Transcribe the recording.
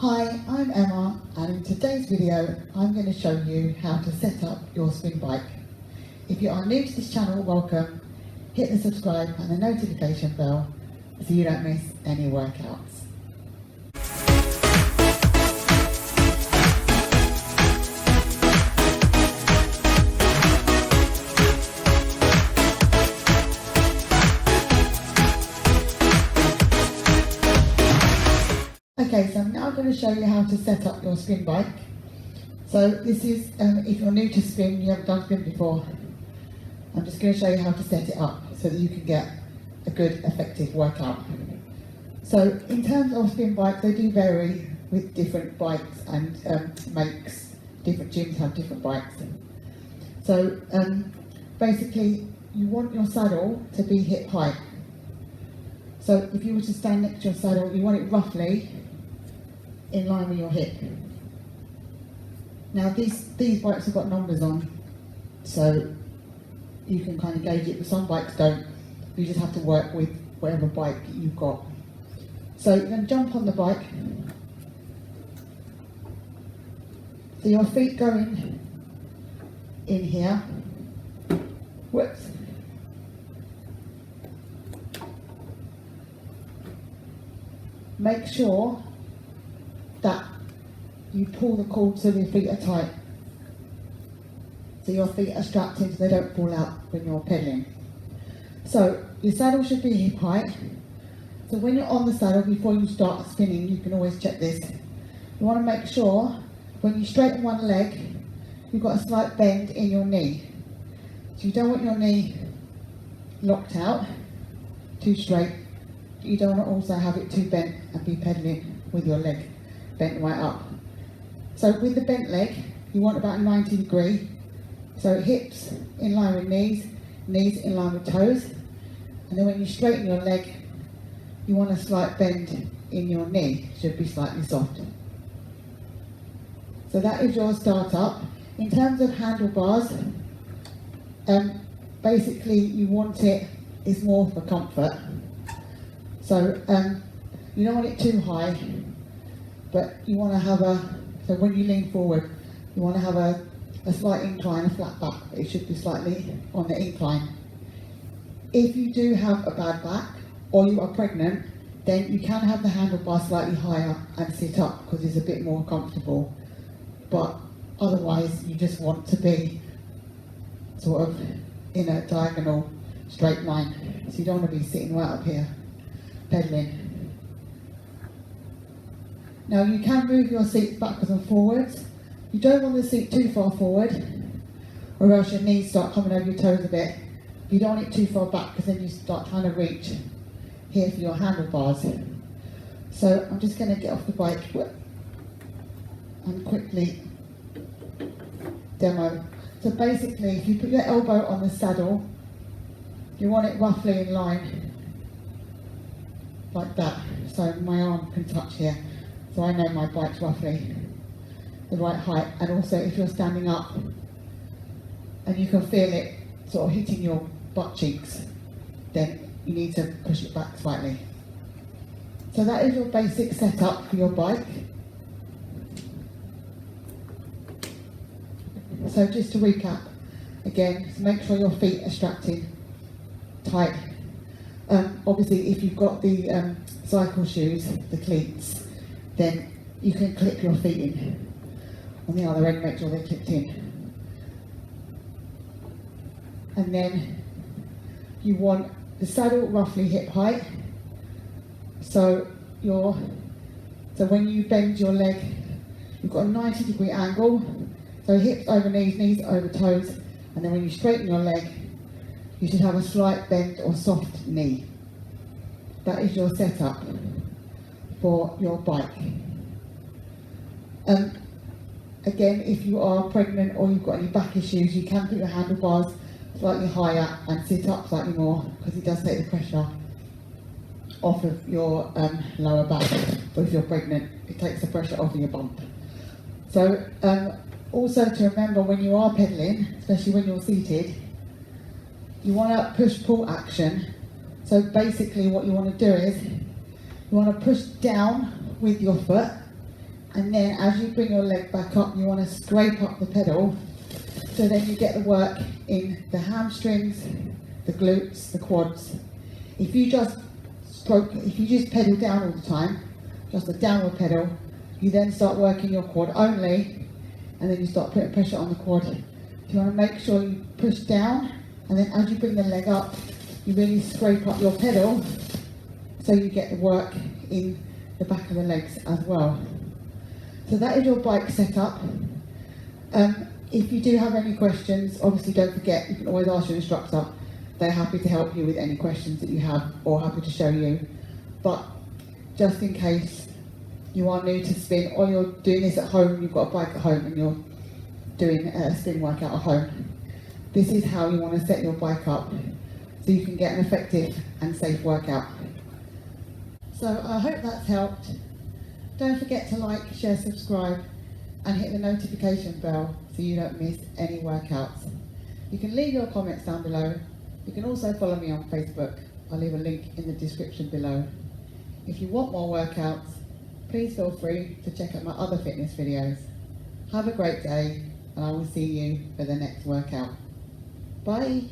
Hi, I'm Emma, and in today's video I'm going to show you how to set up your spin bike. If you are new to this channel, welcome. Hit the subscribe and the notification bell so you don't miss any workouts. Okay, so I'm now going to show you how to set up your spin bike. So this is, if you're new to spin, you haven't done spin before, I'm just going to show you how to set it up so that you can get a good, effective workout. So in terms of spin bikes, they do vary with different bikes and makes. Different gyms have different bikes. So basically, you want your saddle to be hip height. So if you were to stand next to your saddle, you want it roughly in line with your hip. Now these bikes have got numbers on, so you can kind of gauge it, but some bikes don't. You just have to work with whatever bike you've got. So you're going to jump on the bike. So your feet go in here. Whoops. Make sure that you pull the cord so your feet are tight. So your feet are strapped in so they don't fall out when you're pedaling. So your saddle should be hip height. So when you're on the saddle, before you start spinning, you can always check this. You want to make sure when you straighten one leg, you've got a slight bend in your knee. So you don't want your knee locked out, too straight. You don't want to also have it too bent and be pedaling with your leg bent right up. So with the bent leg, you want about 90 degree. So hips in line with knees, knees in line with toes. And then when you straighten your leg, you want a slight bend in your knee, should be slightly soft. So that is your start up. In terms of handlebars, basically you want it's more for comfort. So you don't want it too high, but you want to have so when you lean forward, you want to have a slight incline, a flat back. It should be slightly on the incline. If you do have a bad back, or you are pregnant, then you can have the handlebar slightly higher and sit up because it's a bit more comfortable. But otherwise, you just want to be sort of in a diagonal straight line. So you don't want to be sitting right up here pedaling. Now you can move your seat backwards and forwards. You don't want the seat too far forward, or else your knees start coming over your toes a bit. You don't want it too far back because then you start trying to reach here for your handlebars. So I'm just going to get off the bike and quickly demo. So basically, if you put your elbow on the saddle, you want it roughly in line like that, so my arm can touch here, so I know my bike's roughly the right height. And also if you're standing up and you can feel it sort of hitting your butt cheeks, then you need to push it back slightly. So that is your basic setup for your bike. So just to recap again, so make sure your feet are strapped in tight. Obviously, if you've got the cycle shoes, the cleats, then you can clip your feet in. On the other end, make sure they're clipped in. And then you want the saddle roughly hip height. So when you bend your leg, you've got a 90-degree angle. So hips over knees, knees over toes. And then when you straighten your leg, you should have a slight bend or soft knee. That is your setup for your bike. Again, if you are pregnant or you've got any back issues, you can put your handlebars slightly higher and sit up slightly more because it does take the pressure off of your lower back. But if you're pregnant, it takes the pressure off of your bump. So also to remember when you are pedaling, especially when you're seated, you want to push-pull action. So basically what you want to do is, you want to push down with your foot And then as you bring your leg back up, you want to scrape up the pedal, so then you get the work in the hamstrings, the glutes, the quads. If you just pedal down all the time, just a downward pedal, you then start working your quad only, and then you start putting pressure on the quad. You want to make sure you push down, and then as you bring the leg up, you really scrape up your pedal, so you get the work in the back of the legs as well. So that is your bike setup. If you do have any questions, obviously don't forget, you can always ask your instructor. They're happy to help you with any questions that you have, or happy to show you. But just in case you are new to spin, or you're doing this at home, you've got a bike at home and you're doing a spin workout at home, this is how you want to set your bike up so you can get an effective and safe workout. So I hope that's helped. Don't forget to like, share, subscribe, and hit the notification bell so you don't miss any workouts. You can leave your comments down below. You can also follow me on Facebook. I'll leave a link in the description below. If you want more workouts, please feel free to check out my other fitness videos. Have a great day, and I will see you for the next workout. Bye.